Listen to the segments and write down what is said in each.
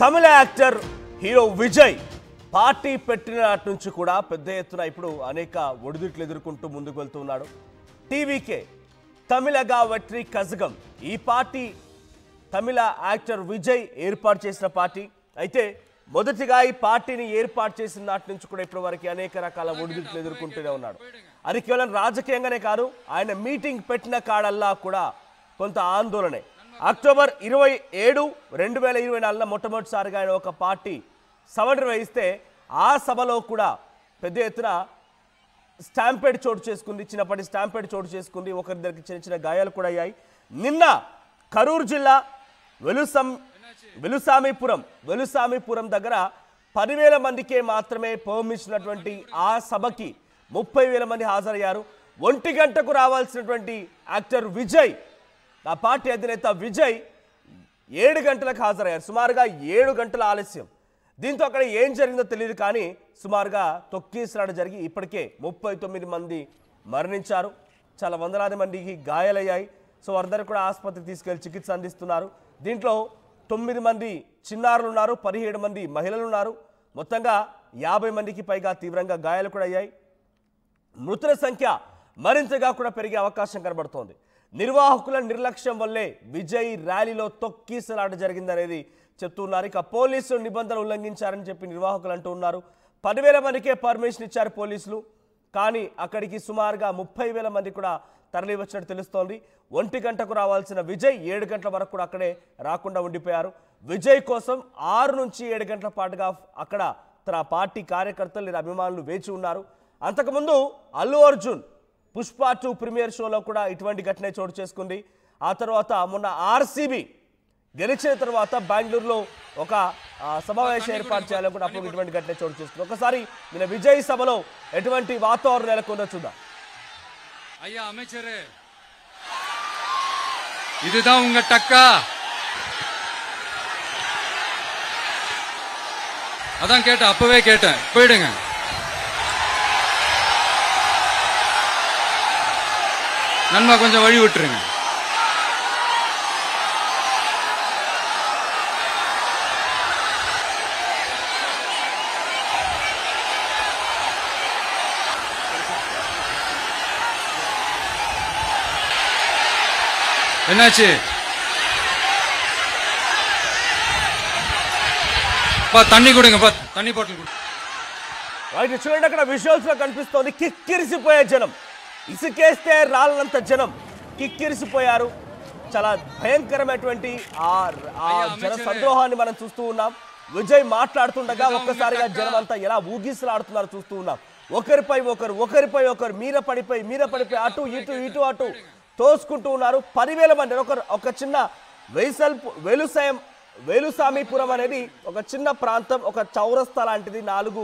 తమిళ actor hero Vijay party పెట్టిన నాటి నుంచి కూడా పెద్ద ఎత్తున ఇప్పుడు అనేక ఒడిదుడుకులు ఎదుర్కొంటూ ముందుకు వెళ్తున్నాడు. టీవీకే తమిళగా వెట్రి కజగం ఈ పార్టీ తమిళ యాక్టర్ విజయ్ ఏర్పాటు చేసిన పార్టీ. అయితే మొదటిగా ఈ పార్టీని ఏర్పాటు చేసిన నాటి నుంచి కూడా ఇప్పటి వరకు అనేక రకాల ఒడిదుడుకులు ఎదుర్కొంటూనే ఉన్నాడు. అది కేవలం రాజకీయంగానే కాదు, ఆయన మీటింగ్ పెట్టిన కాడల్లా కూడా కొంత ఆందోళనే. అక్టోబర్ 27, 2024 మొట్టమొదటిసారిగా ఆయన ఒక పార్టీ సభ నిర్వహిస్తే ఆ సభలో కూడా పెద్ద ఎత్తున స్టాంపేడ్ చోటు చేసుకుంది, చిన్నప్పటి స్టాంపేడ్ చోటు చేసుకుంది. ఒకరిద్దరికి చిన్న చిన్న గాయాలు కూడా అయ్యాయి. నిన్న కరూరు జిల్లా వెలుసామిపురం దగ్గర 10,000 మందికే మాత్రమే పర్మిషనటువంటి ఆ సభకి 30,000 మంది హాజరయ్యారు. 1 గంటకు రావాల్సినటువంటి యాక్టర్ విజయ్, ఆ పార్టీ అధినేత విజయ్ 7 గంటలకు హాజరయ్యారు. సుమారుగా 7 గంటల ఆలస్యం. దీంతో అక్కడ ఏం జరిగిందో తెలియదు, కానీ సుమారుగా తొక్కిసలాట జరిగి ఇప్పటికే 39 మంది మరణించారు. చాలా వందలాది మందికి గాయాలయ్యాయి. సో అందరూ కూడా ఆసుపత్రికి తీసుకెళ్లి చికిత్స అందిస్తున్నారు. దీంట్లో 9 మంది చిన్నారులు ఉన్నారు, 17 మంది మహిళలు ఉన్నారు. మొత్తంగా 50 మందికి పైగా తీవ్రంగా గాయాలు కూడా అయ్యాయి. మృతుల సంఖ్య మరింతగా కూడా పెరిగే అవకాశం కనబడుతోంది. నిర్వాహకుల నిర్లక్ష్యం వల్లే విజయ్ ర్యాలీలో తొక్కిసలాట జరిగిందనేది చెప్తున్నారు. ఇక పోలీసులు నిబంధనలు ఉల్లంఘించారని చెప్పి నిర్వాహకులు అంటూ ఉన్నారు. 10,000 మందికే పర్మిషన్ ఇచ్చారు పోలీసులు, కానీ అక్కడికి సుమారుగా 30,000 మంది కూడా తరలి వచ్చినట్టు తెలుస్తోంది. 1 గంటకు రావాల్సిన విజయ్ 7 గంటల వరకు కూడా అక్కడే రాకుండా ఉండిపోయారు. విజయ్ కోసం 6 నుంచి 7 గంటల పాటుగా అక్కడ తన పార్టీ కార్యకర్తలు లేదా అభిమానులు వేచి ఉన్నారు. అంతకుముందు అల్లు అర్జున్ పుష్ప 2 ప్రీమియర్ షోలో కూడా ఇటువంటి ఘటనే చోటు చేసుకుంది. ఆ తర్వాత మొన్న ఆర్సీబీ గెలిచిన తర్వాత బెంగళూరులో ఒక సమావేశం ఏర్పాటు చేయాలని కూడా అప్పుడు ఇటువంటి ఘటనే చోటు చేసుకుంది. ఒకసారి నిన్న విజయ్ సభలో ఎటువంటి వాతావరణం నెలకొందో చూద్దాం. ஐயா அமைச்சரே, இதுதான் உங்க டக்கா? அதான் கேட்டேன், அப்பவே கேட்டேன். போயிடுங்க. நன்மா கொஞ்சம் வழி விட்டுருங்க. என்னாச்சு? తన్ని கொடுங்க, తన్ని బాటిల్ కొడు. రైట్, చూడండి అక్కడ విజువల్స్ లో కనిపిస్తోంది కిక్కిరిసిపోయే జనం. ఇసుకేస్తే రాళ్ళంత జనం కిక్కిరిసిపోయారు. చాలా భయంకరమైనటువంటి ఆ జన సంద్రోహాన్ని మనం చూస్తూ ఉన్నాం. విజయ్ మాట్లాడుతుండగా ఒక్కసారిగా జనం అంతా ఎలా ఊగిసలాడుతున్నారు చూస్తూ ఉన్నాం. ఒకరిపై ఒకరు మీద పడిపోయి అటు ఇటు తోసుకుంటూ ఉన్నారు. 10,000 మంది. ఒక చిన్న వేలుసామిపురం అనేది ఒక చిన్న ప్రాంతం, ఒక చౌరస్తా లాంటిది. 4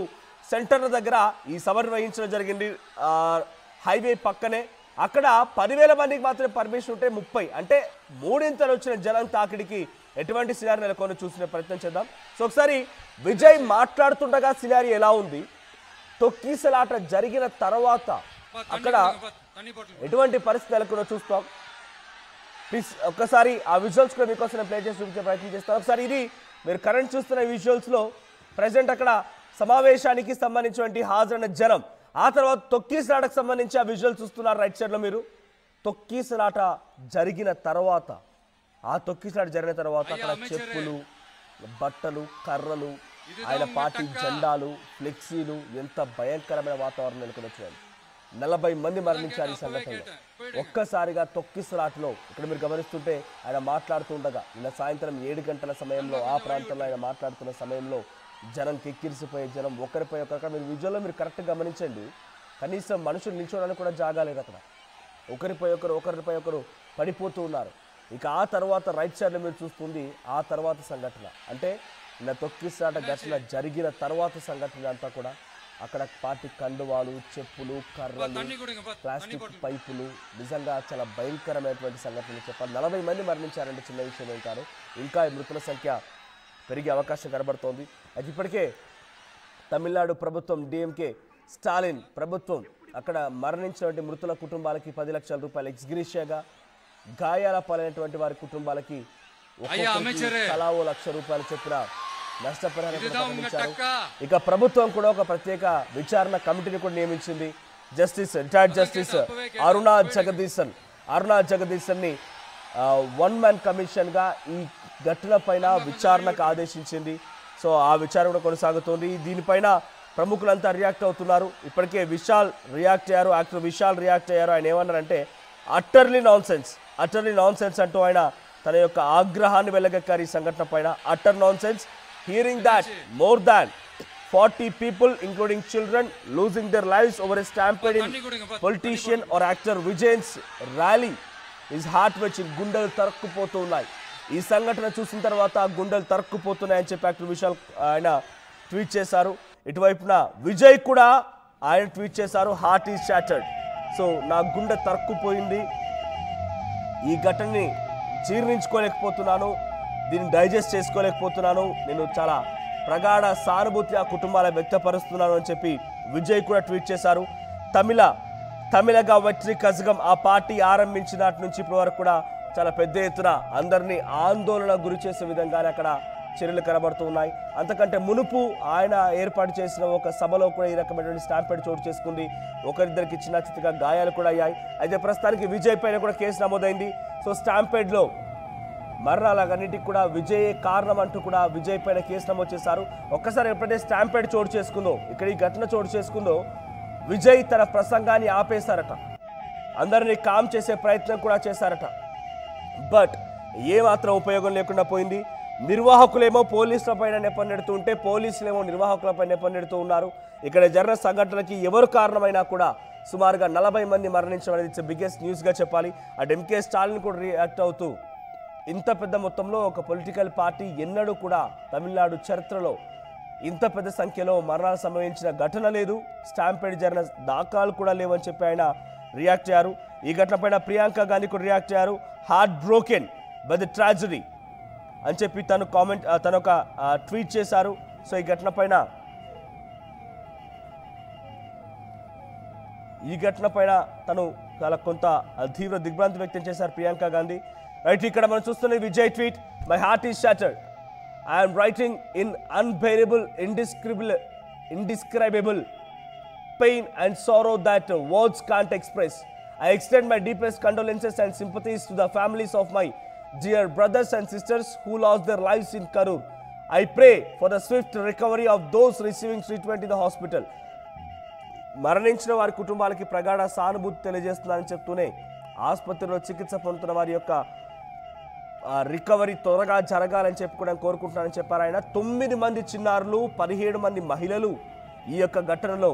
సెంటర్ల దగ్గర ఈ సభ నిర్వహించడం జరిగింది. హైవే పక్కనే. అక్కడ 10,000 మందికి మాత్రమే పర్మిషన్ ఉంటే 30 అంటే 3 వచ్చిన జనం తాకిడికి ఎటువంటి సినారీ నెలకొని చూసిన ప్రయత్నం చేద్దాం. సో ఒకసారి విజయ్ మాట్లాడుతుండగా సినారీ ఎలా ఉంది, తొక్కిసలాట జరిగిన తర్వాత అక్కడ ఎటువంటి పరిస్థితి నెలకొందో చూస్తాం. ప్లీజ్ ఒక్కసారి ఆ విజువల్స్ కూడా మీకోసం ప్లే చేసి చూపించే ప్రయత్నం చేస్తాను. ఒకసారి ఇది మీరు కరెంట్ చూస్తున్న విజువల్స్లో ప్రజెంట్ అక్కడ సమావేశానికి సంబంధించినటువంటి హాజరైన జనం, ఆ తర్వాత తొక్కిసలాటకు సంబంధించి ఆ విజువల్ చూస్తున్నారు రైట్ సైడ్లో మీరు. తొక్కిసలాట జరిగిన తర్వాత అక్కడ చెప్పులు, బట్టలు, కర్రలు, ఆయన పార్టీ జెండాలు, ఫ్లెక్సీలు, ఎంత భయంకరమైన వాతావరణం నెలకొని వచ్చాయి. 40 మంది మరణించారు ఈ సంఘటనలో. ఒక్కసారిగా తొక్కిసలాటలో ఇక్కడ మీరు గమనిస్తుంటే ఆయన మాట్లాడుతుండగా నిన్న సాయంత్రం 7 గంటల సమయంలో ఆ ప్రాంతంలో ఆయన మాట్లాడుతున్న సమయంలో జనం కిక్కిరిసిపోయే జనం ఒకరిపై ఒకరు. మీరు విజువల్లో మీరు కరెక్ట్గా గమనించండి, కనీసం మనుషులు నిల్చోడానికి కూడా జాగాలేదు అక్కడ. ఒకరిపై ఒకరు పడిపోతూ ఉన్నారు. ఇక ఆ తర్వాత రైట్ సైడ్లో మీరు చూస్తుంది ఆ తర్వాత సంఘటన, అంటే నిన్న తొక్కిసలాట ఘటన జరిగిన తర్వాత సంఘటన అంతా కూడా అక్కడ పార్టీ కండువాలు, చెప్పులు, కర్రలు, ప్లాస్టిక్ పైపులు. నిజంగా చాలా భయంకరమైనటువంటి సంఘటనలు చెప్పాలి. 40 మంది మరణించారంటే చిన్న విషయం ఏం కాదు. ఇంకా మృతుల సంఖ్య పెరిగే అవకాశం కనబడుతోంది. అది ఇప్పటికే తమిళనాడు ప్రభుత్వం, డిఎంకే స్టాలిన్ ప్రభుత్వం అక్కడ మరణించినటువంటి మృతుల కుటుంబాలకి 10 లక్షల రూపాయలు ఎక్స్గ్రేషియాగా, గాయాల పాలైనటువంటి వారి కుటుంబాలకి తలా 1 లక్ష రూపాయలు చొప్పున నష్టపరిహారం కూడా ఇదిదా ఉంగ ప్రకటించారు. టక్కా. ఇక ప్రభుత్వం కూడా ఒక ప్రత్యేక విచారణ కమిటీని కూడా నియమించింది. రిటైర్డ్ జస్టిస్ అరుణా జగదీశన్ ని వన్ మ్యాన్ కమిషన్ గా ఈ ఘటన పైన విచారణకు ఆదేశించింది. సో ఆ విచారణ కూడా కొనసాగుతోంది. దీనిపైన ప్రముఖులంతా రియాక్ట్ అవుతున్నారు. ఇప్పటికే యాక్టర్ విశాల్ రియాక్ట్ అయ్యారు. ఆయన ఏమన్నారంటే అట్టర్లీ నాన్ సెన్స్ అంటూ ఆయన తన యొక్క ఆగ్రహాన్ని వెల్లగక్కారు ఈ సంఘటన పైన. Utter non sense, hearing that more than 40 people including children losing their lives over a stampede in politician or actor Vijay's rally is heart-wrenching. గుండెలు తరుక్కుపోతున్నాయి. ఈ సంఘటన చూసిన తర్వాత గుండెలు తరుక్కుపోతున్నాయని చెప్పి యాక్టర్ విశాల్ ఆయన ట్వీట్ చేశారు. ఇటువైపున విజయ్ కూడా ఆయన ట్వీట్ చేశారు, హార్ట్ ఈజ్ షాటర్డ్. సో నా గుండె తరుక్కుపోయింది, ఈ ఘటనని జీర్ణించుకోలేకపోతున్నాను, దీన్ని డైజెస్ట్ చేసుకోలేకపోతున్నాను, నేను చాలా ప్రగాఢ సానుభూతి ఆ కుటుంబాలకు వ్యక్తపరుస్తున్నాను అని చెప్పి విజయ్ కూడా ట్వీట్ చేశారు. తమిళగా వెట్రి కజగం ఆ పార్టీ ఆరంభించినటి నుంచి ఇప్పటి వరకు కూడా చాలా పెద్ద ఎత్తున అందరినీ ఆందోళన గురి చేసే విధంగానే అక్కడ చర్యలు కనబడుతూ ఉన్నాయి. అంతకంటే మునుపు ఆయన ఏర్పాటు చేసిన ఒక సభలో కూడా ఈ రకమైనటువంటి స్టాంపేడ్ చోటు చేసుకుంది. ఒకరిద్దరికి చిన్న చిత్తగా గాయాలు కూడా అయ్యాయి. అయితే ప్రస్తుతానికి విజయ్ పైన కూడా కేసు నమోదైంది. సో స్టాంపేడ్లో మరణాలన్నిటికి కూడా విజయ్ కారణం అంటూ కూడా విజయ్ పైన కేసు నమోదు చేశారు. ఒక్కసారి ఎప్పుడైతే స్టాంపేడ్ చోటు చేసుకుందో, ఇక్కడ ఈ ఘటన చోటు చేసుకుందో, విజయ్ తన ప్రసంగాన్ని ఆపేశారట, అందరినీ కామ్ చేసే ప్రయత్నం కూడా చేశారట. బట్ ఏమాత్రం ఉపయోగం లేకుండా పోయింది. నిర్వాహకులేమో పోలీసుల పైన నెపన్నెడుతూ ఉంటే పోలీసులేమో నిర్వాహకులపై నెపన్నెడుతూ ఉన్నారు. ఇక్కడ జరిగిన సంఘటనలకి ఎవరు కారణమైనా కూడా సుమారుగా 40 మంది మరణించడం అనేది ఇట్స్ బిగ్గెస్ట్ న్యూస్గా చెప్పాలి. అటు ఎంకే స్టాలిన్ కూడా రియాక్ట్ అవుతూ ఇంత పెద్ద మొత్తంలో ఒక పొలిటికల్ పార్టీ ఎన్నడూ కూడా తమిళనాడు చరిత్రలో ఇంత పెద్ద సంఖ్యలో మరణాలు సంభవించిన ఘటన లేదు, స్టాంపేడ్ జరిగిన దాఖలాలు కూడా లేవని చెప్పి ఆయన రియాక్ట్ అయ్యారు. ఈ ఘటన పైన ప్రియాంక గాంధీ కూడా రియాక్ట్ అయ్యారు. Heart broken by the tragedy అని చెప్పి తను ఒక ట్వీట్ చేశారు. సో ఈ ఘటన పైన తను చాలా కొంత తీవ్ర దిగ్భ్రాంతి వ్యక్తం చేశారు ప్రియాంక గాంధీ. రైట్, ఇక్కడ మనం చూస్తున్న Vijay tweet, my heart is shattered, I'm writing in unbearable indescribable pain and sorrow that words can't express. I extend my deepest condolences and sympathies to the families of my dear brothers and sisters who lost their lives in Karur. I pray for the swift recovery of those receiving treatment in the hospital. మరణించిన వారి కుటుంబాలకి ప్రగాఢ సానుభూతి తెలియజేస్తున్నారని చెప్తూనే ఆసుపత్రిలో చికిత్స పొందుతున్న వారి యొక్క రికవరీ త్వరగా జరగాలని చెప్పుకోవడం కోరుకుంటున్నారని చెప్పారు ఆయన. 9 మంది చిన్నారులు, 17 మంది మహిళలు ఈ యొక్క ఘటనలో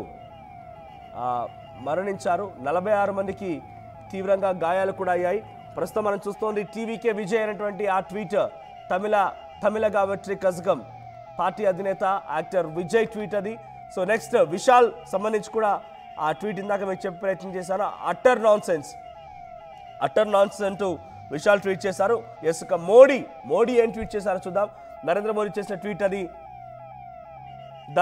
మరణించారు. 46 మందికి తీవ్రంగా గాయాలు కూడా అయ్యాయి. ప్రస్తుతం మనం చూస్తోంది టీవీకే విజయ్ అనేటువంటి ఆ ట్వీట్, తమిళగా వెట్రి కజగం పార్టీ అధినేత యాక్టర్ విజయ్ ట్వీట్ అది. సో నెక్స్ట్ విశాల్ సంబంధించి కూడా ఆ ట్వీట్ ఇందాక మీకు చెప్పే ప్రయత్నం చేశాను. అట్టర్ నాన్ సెన్స్ అంటూ విశాల్ ట్వీట్ చేశారు. ఎస్, ఇక మోడీ ఏం ట్వీట్ చేశారో చూద్దాం. నరేంద్ర మోడీ చేసిన ట్వీట్ అది. ద